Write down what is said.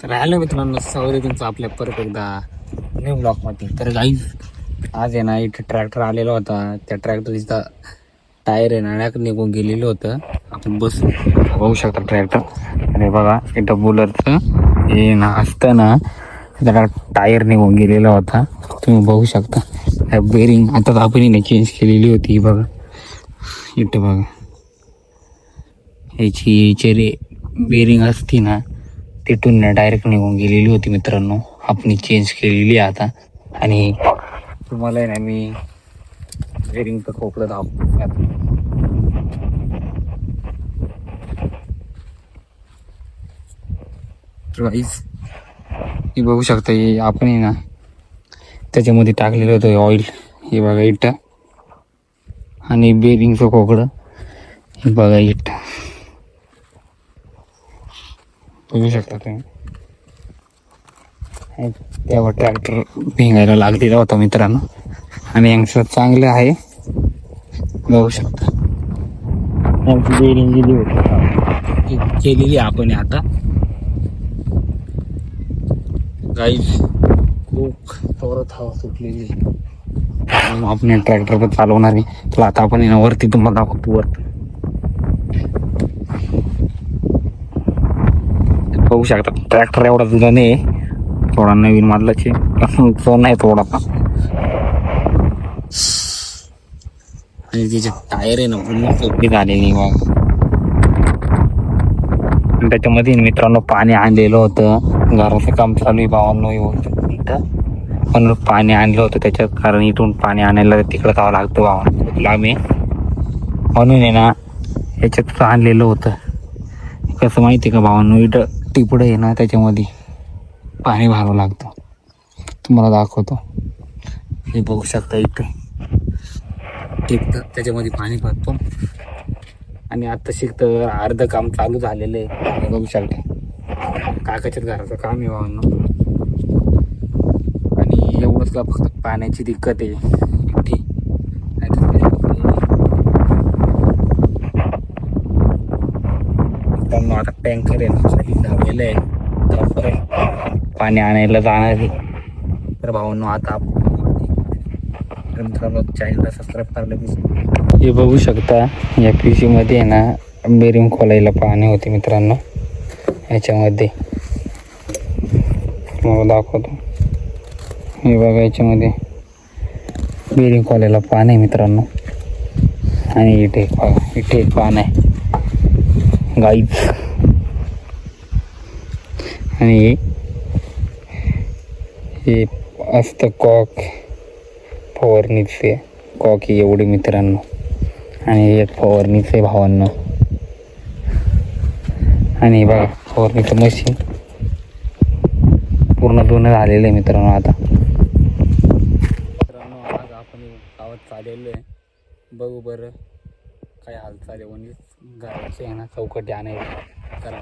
तर हॅलो मित्रांनो, स्वागत आहे तुमचं आपल्या परत एकदा न्यू ब्लॉकमध्ये. तर गाईज आज आहे ना इथे ट्रॅक्टर आलेला होता. त्या ट्रॅक्टरचा टायर आहे ना निघून गेलेलं होतं. आपण बसून बघू शकता ट्रॅक्टर. आणि बघा इथं बुलरचं हे ना असतं ना, त्याला टायर निघून गेलेला होता. तुम्ही बघू शकता बेरिंग आता आपण चेंज केलेली होती. बघा इथं बघा ह्याची चेरी बेरिंग असती ना तिथून ना डायरेक्ट निघून गेलेली होती मित्रांनो. आपण चेंज केलेली आता. आणि तुम्हाला आहे ना मी बेरिंगचं खोकलं दाखवतो. हे बघू शकता, हे आपण आहे ना त्याच्यामध्ये टाकलेलं होतं ऑइल. हे बघा इथं. आणि बेरिंगचं खोकलं हे बघा इथं. बघू शकता तुम्ही. तेव्हा ट्रॅक्टर भिंगायला लागलेला होता मित्रांनो. आणि यांचं चांगलं आहे, बघू शकता. यांची बेरिंग गेली होती केलेली आपण आता. गाईज खूप जोरात हवा सुटलेली. आपण ट्रॅक्टर पण चालवणार आहे. तुला आता आपण वरती तुम्हाला दाखवतो. वरती बघू शकता ट्रॅक्टर एवढा जुना नाही, थोडा नवीन मधलाच आहे. तो नाही थोडा. आणि तिचे टायर आहे ना पूर्ण चौकी झालेली. मग त्याच्यामध्ये मित्रांनो पाणी आणलेलं होतं. घराचं काम चालू आहे भावांनो इथं. पण पाणी आणलं होतं त्याच्यात, कारण इथून पाणी आणायला तिकडं जावं लागतं भावांनो लांबे. म्हणून आहे ना याच्यात आणलेलं होतं. कसं माहिती आहे का भावांनो, इथं टिपडं आहे ना त्याच्यामध्ये पाणी भरावं लागतं. तुम्हाला दाखवतो. हे बघू शकता इथं टिपडं, त्याच्यामध्ये पाणी भरतो. आणि आता शिकतं अर्ध काम चालू झालेलं आहे. बघू शकता काकाच्याच घराचं काम आहे भावांनो. आणि एवढंच का फक्त पाण्याची दिक्कत आहे इतकी. आता टँकर आहे ना खाली लावलेलं आहे, तर पाणी आणायला जाणार आहे. तर भावांनो आता मित्रांनो चॅनलला सबस्क्राईब करायला विसरू. हे बघू शकता या पिशीमध्ये आहे ना बेरिंग खोलायला पाणी होते मित्रांनो. याच्यामध्ये मला दाखवतो. हे बघा याच्यामध्ये बेरिंग खोलायला पाणी आहे मित्रांनो. आणि इथे एक पान आहे गाईज. आणि हे असतं कॉक फवारणीचे कॉक एवढे मित्रांनो. आणि एक फवारणीचे भावांनो. आणि बघा फवारणीचं मशीन पूर्ण जुनं झालेलं आहे मित्रांनो. आता मित्रांनो आज आपण गावात चाललेलो आहे. बघू बरं काय हालचाल आहे. म्हणजे घराचे आहे ना चौकटी आणायला. चला.